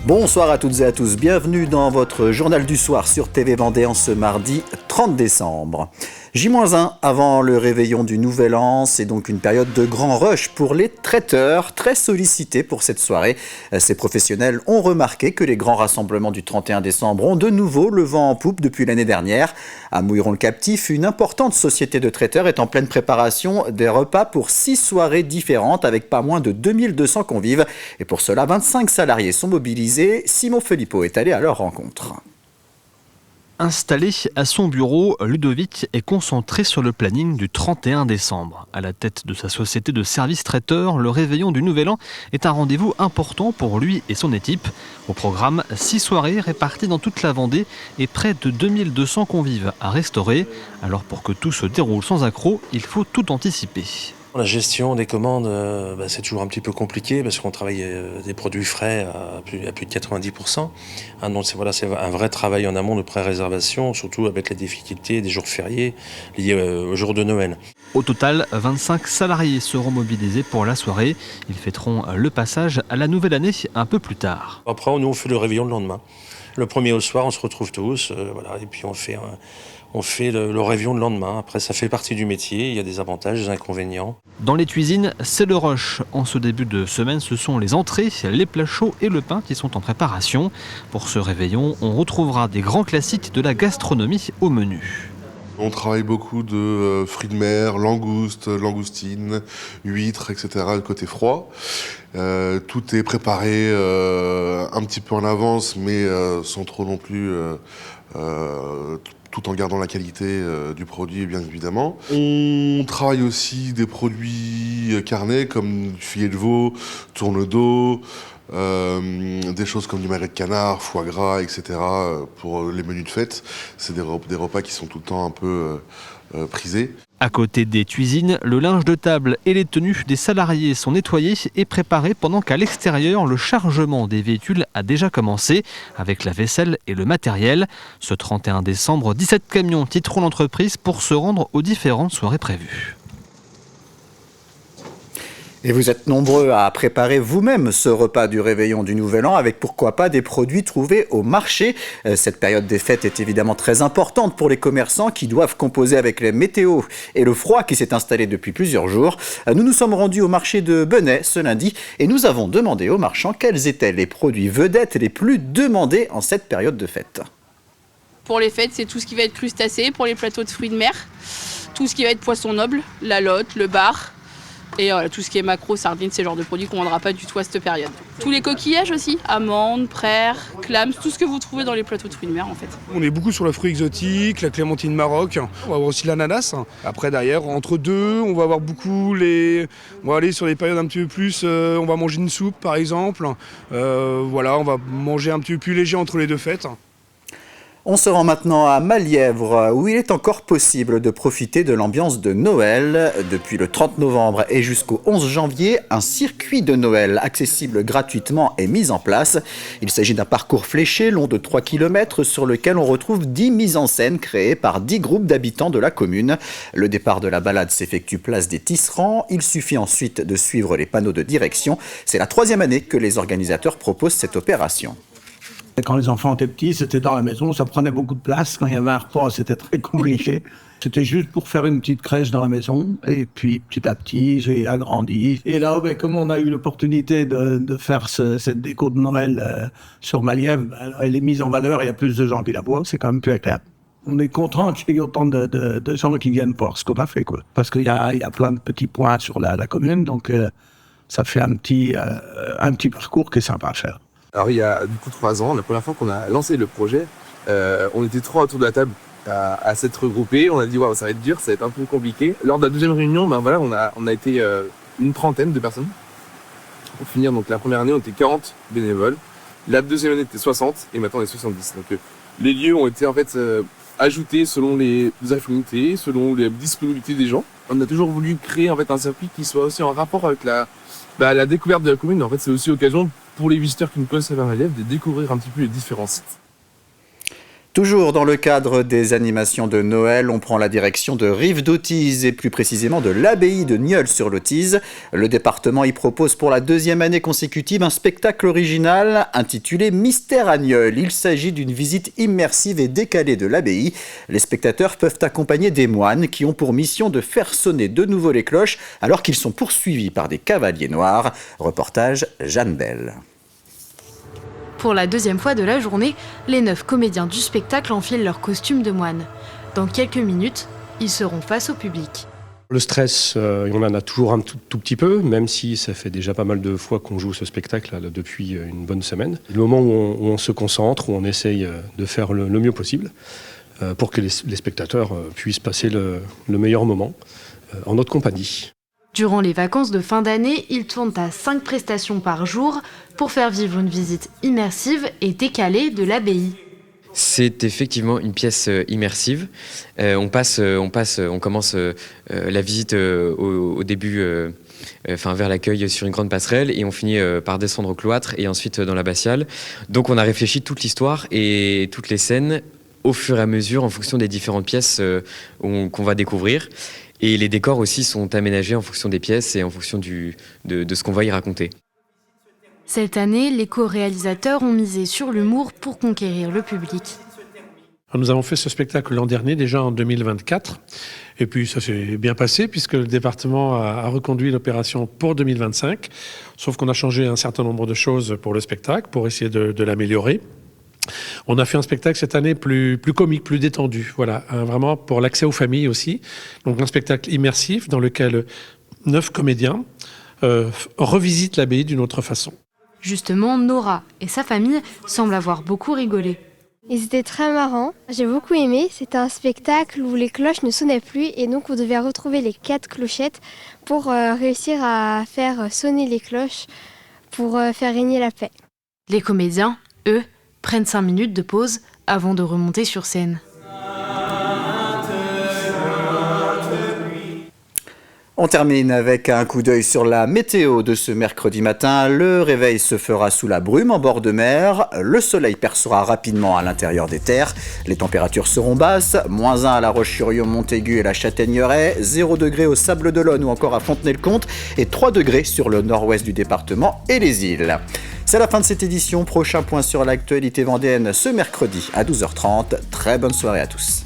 Bonsoir à toutes et à tous, bienvenue dans votre journal du soir sur TV Vendée en ce mardi 30 décembre. J-1 avant le réveillon du Nouvel An, c'est donc une période de grand rush pour les traiteurs, très sollicités pour cette soirée. Ces professionnels ont remarqué que les grands rassemblements du 31 décembre ont de nouveau le vent en poupe depuis l'année dernière. À Mouilleron-le-Captif, une importante société de traiteurs est en pleine préparation des repas pour 6 soirées différentes avec pas moins de 2200 convives. Et pour cela, 25 salariés sont mobilisés. Simon Filippo est allé à leur rencontre. Installé à son bureau, Ludovic est concentré sur le planning du 31 décembre. À la tête de sa société de services traiteurs, le réveillon du Nouvel An est un rendez-vous important pour lui et son équipe. Au programme, 6 soirées réparties dans toute la Vendée et près de 2200 convives à restaurer. Alors pour que tout se déroule sans accroc, il faut tout anticiper. La gestion des commandes, c'est toujours un petit peu compliqué parce qu'on travaille des produits frais à plus de 90%. Donc c'est un vrai travail en amont de pré-réservation, surtout avec les difficultés des jours fériés liés au jour de Noël. Au total, 25 salariés seront mobilisés pour la soirée. Ils fêteront le passage à la nouvelle année un peu plus tard. Après, nous on fait le réveillon le lendemain. Le premier au soir, on se retrouve tous, et puis on fait le réveillon le lendemain. Après, ça fait partie du métier, il y a des avantages, des inconvénients. Dans les cuisines, c'est le rush. En ce début de semaine, ce sont les entrées, les plats chauds et le pain qui sont en préparation. Pour ce réveillon, on retrouvera des grands classiques de la gastronomie au menu. On travaille beaucoup de fruits de mer, langoustes, langoustines, huîtres, etc. le côté froid. Tout est préparé un petit peu en avance, mais sans trop non plus, tout en gardant la qualité du produit, bien évidemment. On travaille aussi des produits carnés comme du filet de veau, tourne-dos, des choses comme du magret de canard, foie gras, etc. Pour les menus de fête. C'est des repas qui sont tout le temps un peu prisés. À côté des cuisines, le linge de table et les tenues des salariés sont nettoyés et préparés pendant qu'à l'extérieur, le chargement des véhicules a déjà commencé avec la vaisselle et le matériel. Ce 31 décembre, 17 camions quitteront l'entreprise pour se rendre aux différentes soirées prévues. Et vous êtes nombreux à préparer vous-même ce repas du réveillon du Nouvel An avec pourquoi pas des produits trouvés au marché. Cette période des fêtes est évidemment très importante pour les commerçants qui doivent composer avec les météos et le froid qui s'est installé depuis plusieurs jours. Nous nous sommes rendus au marché de Benay ce lundi et nous avons demandé aux marchands quels étaient les produits vedettes les plus demandés en cette période de fête. Pour les fêtes, c'est tout ce qui va être crustacé, pour les plateaux de fruits de mer, tout ce qui va être poisson noble, la lotte, le bar. Et tout ce qui est maquereau, sardines, c'est le genre de produits qu'on ne vendra pas du tout à cette période. Tous les coquillages aussi, amandes, praires, clams, tout ce que vous trouvez dans les plateaux de fruits de mer en fait. On est beaucoup sur le fruit exotique, la clémentine Maroc, on va avoir aussi l'ananas. Après derrière, entre deux, on va avoir beaucoup on va aller sur des périodes un petit peu plus, on va manger une soupe par exemple. On va manger un petit peu plus léger entre les deux fêtes. On se rend maintenant à Malièvre, où il est encore possible de profiter de l'ambiance de Noël. Depuis le 30 novembre et jusqu'au 11 janvier, un circuit de Noël accessible gratuitement est mis en place. Il s'agit d'un parcours fléché long de 3 km sur lequel on retrouve 10 mises en scène créées par 10 groupes d'habitants de la commune. Le départ de la balade s'effectue place des Tisserands. Il suffit ensuite de suivre les panneaux de direction. C'est la 3e année que les organisateurs proposent cette opération. Quand les enfants étaient petits, c'était dans la maison, ça prenait beaucoup de place. Quand il y avait un repas, c'était très compliqué. C'était juste pour faire une petite crèche dans la maison. Et puis, petit à petit, j'ai agrandi. Et là, comme on a eu l'opportunité de faire cette déco de Noël sur Malièvre, elle est mise en valeur, il y a plus de gens qui la voient, c'est quand même plus agréable. On est content qu'il y ait autant de gens qui viennent voir ce qu'on a fait, quoi. Parce qu'il y a plein de petits points sur la commune, donc ça fait un petit parcours qui est sympa à faire. Alors il y a du coup 3 ans, la première fois qu'on a lancé le projet, on était 3 autour de la table à s'être regroupés. On a dit waouh, ça va être dur, ça va être un peu compliqué. Lors de la deuxième réunion, on a été une trentaine de personnes. Pour finir, donc la première année, on était 40 bénévoles. La deuxième année, on était 60 et maintenant on est 70. Donc les lieux ont été en fait ajoutés selon les affinités, selon les disponibilités des gens. On a toujours voulu créer en fait un circuit qui soit aussi en rapport avec la découverte de la commune. En fait, c'est aussi l'occasion pour les visiteurs qui nous connaissent à Malièvre de découvrir un petit peu les différents sites. Toujours dans le cadre des animations de Noël, on prend la direction de Rive-d'Autise et plus précisément de l'abbaye de Nieul-sur-l'Autise. Le département y propose pour la 2e année consécutive un spectacle original intitulé Mystère à Nieul. Il s'agit d'une visite immersive et décalée de l'abbaye. Les spectateurs peuvent accompagner des moines qui ont pour mission de faire sonner de nouveau les cloches alors qu'ils sont poursuivis par des cavaliers noirs. Reportage Jeanne Bell. Pour la 2e fois de la journée, les 9 comédiens du spectacle enfilent leur costume de moine. Dans quelques minutes, ils seront face au public. Le stress, on en a toujours un tout petit peu, même si ça fait déjà pas mal de fois qu'on joue ce spectacle là, depuis une bonne semaine. Le moment où on se concentre, où on essaye de faire le mieux possible pour que les spectateurs puissent passer le meilleur moment en notre compagnie. Durant les vacances de fin d'année, ils tournent à 5 prestations par jour pour faire vivre une visite immersive et décalée de l'abbaye. C'est effectivement une pièce immersive. On commence la visite au début, vers l'accueil sur une grande passerelle et on finit par descendre au cloître et ensuite dans l'abbatiale. Donc on a réfléchi toute l'histoire et toutes les scènes au fur et à mesure en fonction des différentes pièces qu'on va découvrir. Et les décors aussi sont aménagés en fonction des pièces et en fonction de ce qu'on va y raconter. Cette année, les co-réalisateurs ont misé sur l'humour pour conquérir le public. Nous avons fait ce spectacle l'an dernier, déjà en 2024. Et puis ça s'est bien passé puisque le département a reconduit l'opération pour 2025. Sauf qu'on a changé un certain nombre de choses pour le spectacle, pour essayer de l'améliorer. On a fait un spectacle cette année plus comique, plus détendu, voilà, vraiment pour l'accès aux familles aussi. Donc un spectacle immersif dans lequel 9 comédiens revisitent l'abbaye d'une autre façon. Justement, Nora et sa famille semblent avoir beaucoup rigolé. Et c'était très marrant, j'ai beaucoup aimé. C'était un spectacle où les cloches ne sonnaient plus et donc on devait retrouver les 4 clochettes pour réussir à faire sonner les cloches pour faire régner la paix. Les comédiens, eux, prennent 5 minutes de pause avant de remonter sur scène. On termine avec un coup d'œil sur la météo de ce mercredi matin. Le réveil se fera sous la brume en bord de mer. Le soleil percera rapidement à l'intérieur des terres. Les températures seront basses. -1 à La Roche-sur-Yon, Montaigu et la Châtaigneraie. 0 degré au Sables-d'Olonne ou encore à Fontenay-le-Comte. Et 3 degrés sur le nord-ouest du département et les îles. C'est la fin de cette édition. Prochain point sur l'actualité vendéenne ce mercredi à 12h30. Très bonne soirée à tous.